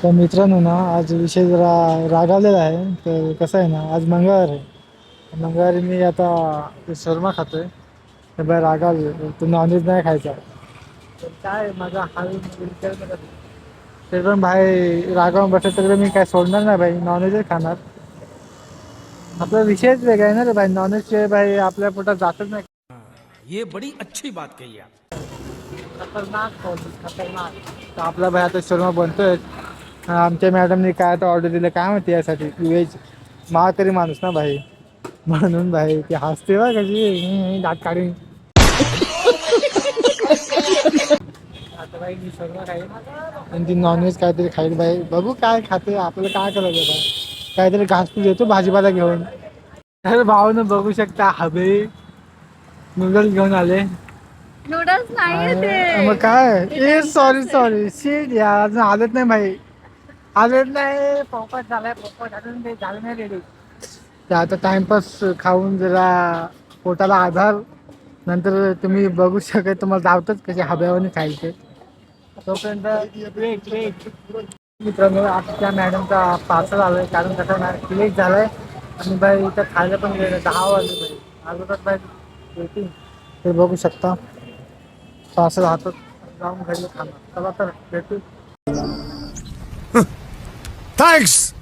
तर मित्रांनो ना, आज विषय जरा रागावलेला आहे. तर कसं आहे ना, आज मंगळवार आहे. मंगळवारी मी आता शर्मा खातोय. तर बाय रागावले तू नॉनव्हेज नाही खायचा. तर काय माझा हाल विचार करत ते पण भाई रागावून बसलं तर मी काय सोडणार नाही भाई, नॉनव्हेजच खाणार. आपला विषयच वेगळा आहे ना रे भाई, नॉनव्हेज शिवाय भाई आपल्या पोटात जातच नाही. ये बड़ी अच्छी बात कही आप। खतरनाक खतरनाक. तर आपला भाई आता शर्मा बनतोय. आमच्या मॅडमनी काय आता ऑर्डर दिलं काय माहिती यासाठी व्हेज. माळकरी माणूस ना भाई, म्हणून भाई ती हसते बा कशी दात काढून. आता भाई मी शर्मा खाईल आणि ती नॉनव्हेज काहीतरी खाईल भाई. बघू काय खाते, आपल्याला काय करायचं भाई. काहीतरी घासपूस येतो भाजीपाला घेऊन. तर भाऊनं बघू शकता हवे नूडल्स घेऊन आले. नूडल्स नाहीये ते. मग काय ते ए सॉरी टाइमपास आहे. सॉरी शीट यार, अजून आलेत नाही भाई. आलेत नाही, पोपट झालाय पोपट, अजून ते झालं नाही रेडी. ते आता टाइमपास खाऊन जरा पोटाला आधार. नंतर तुम्ही बघू शकत तुम्हाला धावतच कसे हब्यावाने खायचे. तोपर्यंत वेट वेट. मित्रांनो आजच्या मॅडमचा पार्सल आलाय, कारण कसं ना लेट झालाय. आणि बाई इथं खायला पण गेलं 10 वाजले बाई. अगोदर बाई वेटिंग. ते बघू शकता पार्सल हातात जाऊन घरी खाणार. चला तर भेटू. थैंक्स।